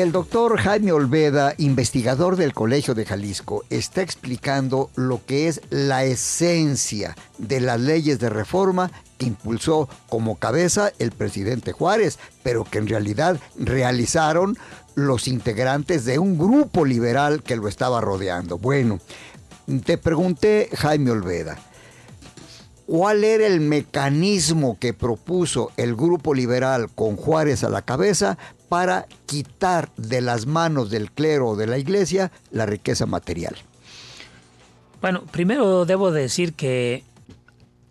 El doctor Jaime Olveda, investigador del Colegio de Jalisco, está explicando lo que es la esencia de las leyes de reforma que impulsó como cabeza el presidente Juárez, pero que en realidad realizaron los integrantes de un grupo liberal que lo estaba rodeando. Bueno, te pregunté, Jaime Olveda, ¿cuál era el mecanismo que propuso el grupo liberal con Juárez a la cabeza para quitar de las manos del clero o de la iglesia la riqueza material? Bueno, primero debo decir que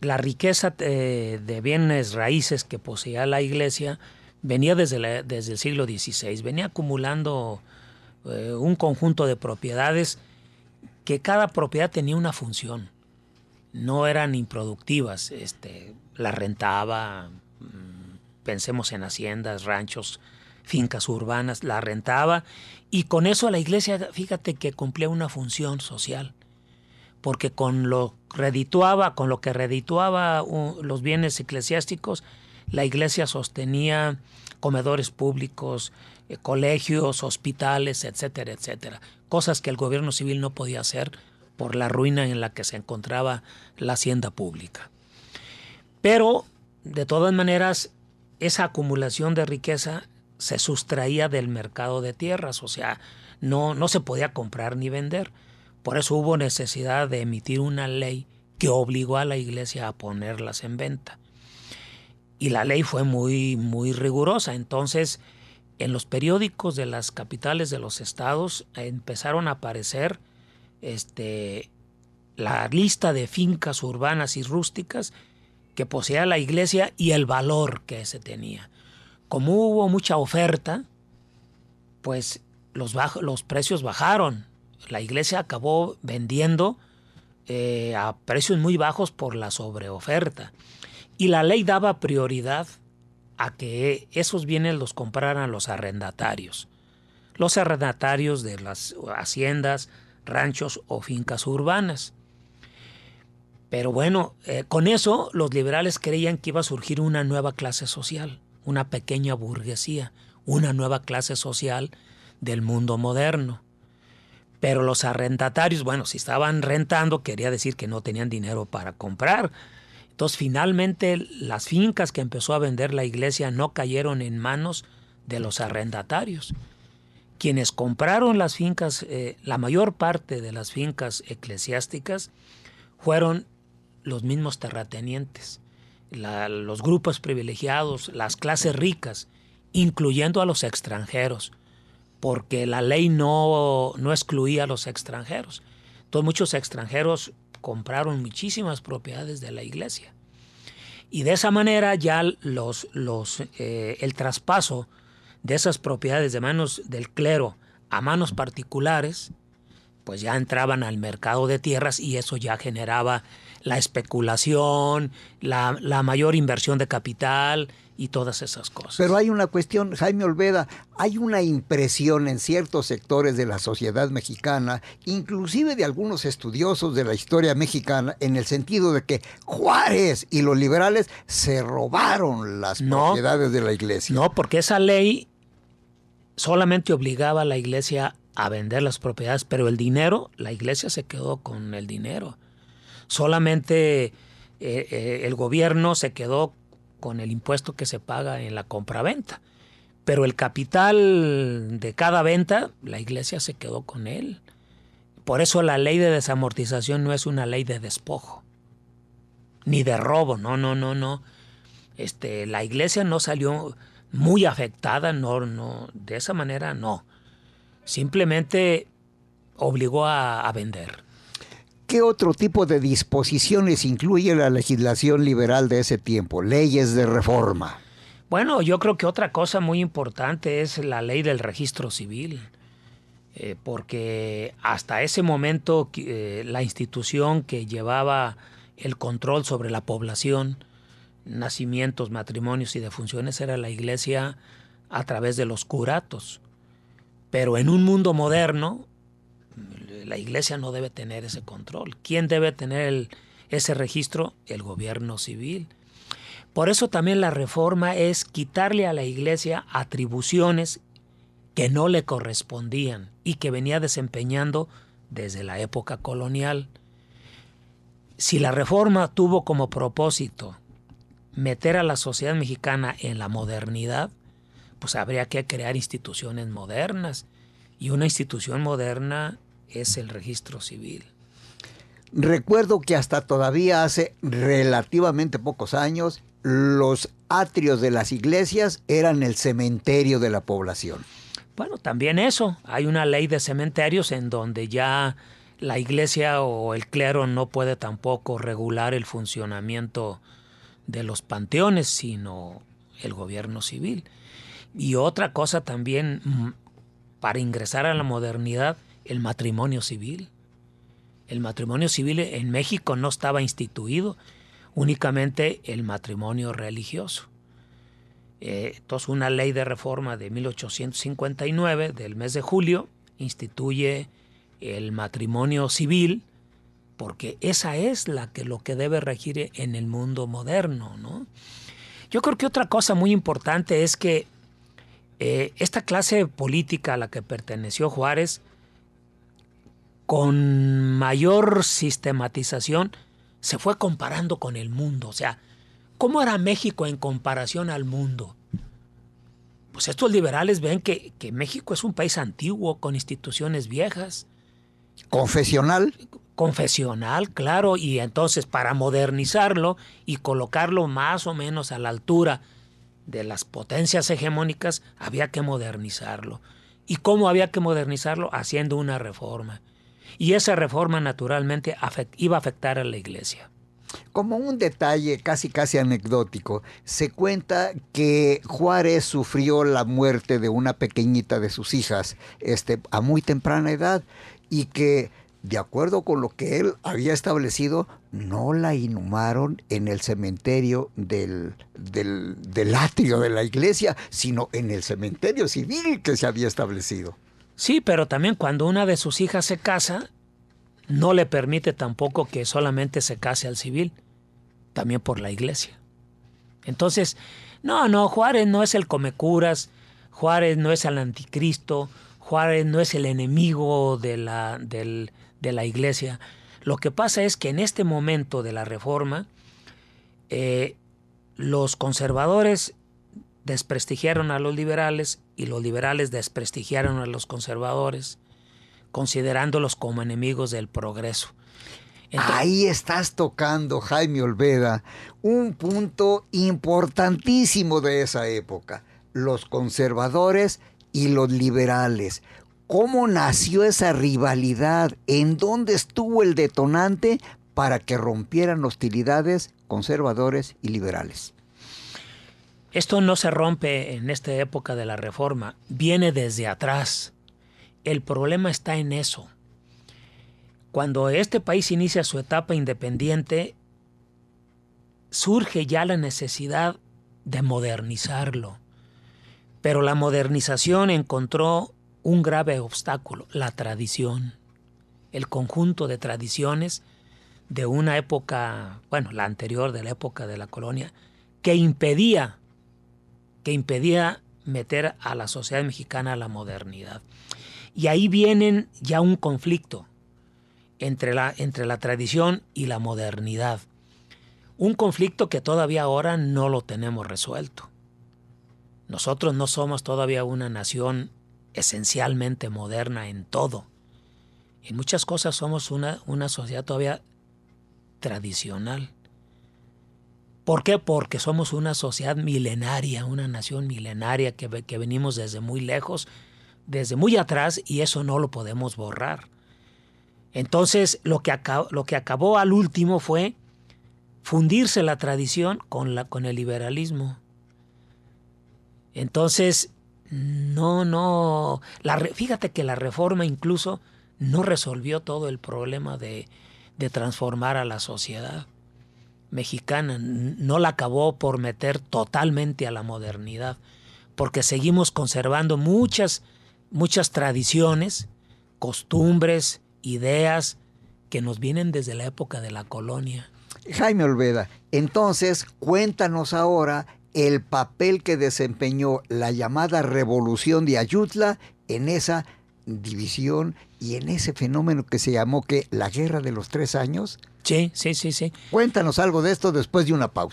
la riqueza de bienes raíces que poseía la iglesia venía desde el siglo XVI, venía acumulando un conjunto de propiedades que cada propiedad tenía una función. No eran improductivas, la rentaba, pensemos en haciendas, ranchos, fincas urbanas, la rentaba, y con eso la iglesia, fíjate que cumplía una función social, porque con lo que redituaba los bienes eclesiásticos, la iglesia sostenía comedores públicos, colegios, hospitales, etcétera, etcétera, cosas que el gobierno civil no podía hacer por la ruina en la que se encontraba la hacienda pública. Pero, de todas maneras, esa acumulación de riqueza se sustraía del mercado de tierras, o sea, no se podía comprar ni vender. Por eso hubo necesidad de emitir una ley que obligó a la iglesia a ponerlas en venta. Y la ley fue muy, muy rigurosa. Entonces, en los periódicos de las capitales de los estados empezaron a aparecer la lista de fincas urbanas y rústicas que poseía la iglesia y el valor que se tenía. Como hubo mucha oferta, pues los precios bajaron. La iglesia acabó vendiendo a precios muy bajos por la sobreoferta. Y la ley daba prioridad a que esos bienes los compraran los arrendatarios. Los arrendatarios de las haciendas, ranchos o fincas urbanas. Pero bueno, con eso los liberales creían que iba a surgir una nueva clase social, una pequeña burguesía, una nueva clase social del mundo moderno. Pero los arrendatarios, bueno, si estaban rentando, quería decir que no tenían dinero para comprar. Entonces, finalmente, las fincas que empezó a vender la iglesia no cayeron en manos de los arrendatarios. Quienes compraron las fincas, la mayor parte de las fincas eclesiásticas, fueron los mismos terratenientes, los grupos privilegiados, las clases ricas, incluyendo a los extranjeros, porque la ley no excluía a los extranjeros. Entonces muchos extranjeros compraron muchísimas propiedades de la iglesia. Y de esa manera ya el traspaso de esas propiedades de manos del clero a manos particulares, pues ya entraban al mercado de tierras y eso ya generaba la especulación, la mayor inversión de capital y todas esas cosas. Pero hay una cuestión, Jaime Olveda, hay una impresión en ciertos sectores de la sociedad mexicana, inclusive de algunos estudiosos de la historia mexicana, en el sentido de que Juárez y los liberales se robaron las propiedades de la iglesia. No, porque esa ley solamente obligaba a la iglesia a vender las propiedades, pero el dinero, la iglesia se quedó con el dinero. Solamente el gobierno se quedó con el impuesto que se paga en la compraventa. Pero el capital de cada venta, la iglesia se quedó con él. Por eso la ley de desamortización no es una ley de despojo, ni de robo, no. La iglesia no salió muy afectada, no, de esa manera no. Simplemente obligó a vender. ¿Qué otro tipo de disposiciones incluye la legislación liberal de ese tiempo? Leyes de reforma. Bueno, yo creo que otra cosa muy importante es la ley del registro civil, porque hasta ese momento la institución que llevaba el control sobre la población, nacimientos, matrimonios y defunciones era la iglesia a través de los curatos. Pero en un mundo moderno, la iglesia no debe tener ese control. ¿Quién debe tener ese registro? El gobierno civil. Por eso también la reforma es quitarle a la iglesia atribuciones que no le correspondían y que venía desempeñando desde la época colonial. Si la reforma tuvo como propósito meter a la sociedad mexicana en la modernidad, pues habría que crear instituciones modernas. Y una institución moderna es el registro civil. Recuerdo que hasta todavía hace relativamente pocos años, los atrios de las iglesias eran el cementerio de la población. Bueno, también eso. Hay una ley de cementerios en donde ya la iglesia o el clero no puede tampoco regular el funcionamiento de los panteones, sino el gobierno civil. Y otra cosa también, para ingresar a la modernidad, el matrimonio civil. El matrimonio civil en México no estaba instituido, únicamente el matrimonio religioso. Entonces, una ley de reforma de 1859, del mes de julio, instituye el matrimonio civil, porque esa es lo que debe regir en el mundo moderno, ¿no? Yo creo que otra cosa muy importante es que esta clase política a la que perteneció Juárez, con mayor sistematización, se fue comparando con el mundo. O sea, ¿cómo era México en comparación al mundo? Pues estos liberales ven que México es un país antiguo, con instituciones viejas. ¿Confesional? Confesional, claro, y entonces para modernizarlo y colocarlo más o menos a la altura de las potencias hegemónicas, había que modernizarlo. ¿Y cómo había que modernizarlo? Haciendo una reforma. Y esa reforma naturalmente iba a afectar a la iglesia. Como un detalle casi anecdótico, se cuenta que Juárez sufrió la muerte de una pequeñita de sus hijas a muy temprana edad y que, de acuerdo con lo que él había establecido, no la inhumaron en el cementerio del atrio de la iglesia, sino en el cementerio civil que se había establecido. Sí, pero también cuando una de sus hijas se casa, no le permite tampoco que solamente se case al civil, también por la iglesia. Entonces, no, Juárez no es el comecuras, Juárez no es el anticristo, Juárez no es el enemigo de la iglesia. Lo que pasa es que en este momento de la reforma, los conservadores desprestigiaron a los liberales y los liberales desprestigiaron a los conservadores, considerándolos como enemigos del progreso. Entonces, ahí estás tocando, Jaime Olveda, un punto importantísimo de esa época. Los conservadores y los liberales. ¿Cómo nació esa rivalidad? ¿En dónde estuvo el detonante para que rompieran hostilidades conservadores y liberales? Esto no se rompe en esta época de la Reforma, viene desde atrás. El problema está en eso. Cuando este país inicia su etapa independiente, surge ya la necesidad de modernizarlo. Pero la modernización encontró un grave obstáculo, la tradición, el conjunto de tradiciones de una época, bueno, la anterior, de la época de la colonia, que impedía meter a la sociedad mexicana a la modernidad. Y ahí viene ya un conflicto entre la tradición y la modernidad. Un conflicto que todavía ahora no lo tenemos resuelto. Nosotros no somos todavía una nación esencialmente moderna en todo. En muchas cosas somos una sociedad todavía tradicional. ¿Por qué? Porque somos una sociedad milenaria, una nación milenaria que venimos desde muy lejos, desde muy atrás, y eso no lo podemos borrar. Entonces, lo que acabó al último fue fundirse la tradición con el liberalismo. Entonces, fíjate que la reforma incluso no resolvió todo el problema de transformar a la sociedad mexicana, no la acabó por meter totalmente a la modernidad, porque seguimos conservando muchas tradiciones, costumbres, ideas que nos vienen desde la época de la colonia. Jaime Olveda, entonces cuéntanos ahora el papel que desempeñó la llamada Revolución de Ayutla en esa división y en ese fenómeno que se llamó la Guerra de los 3 años. Sí. Cuéntanos algo de esto después de una pausa.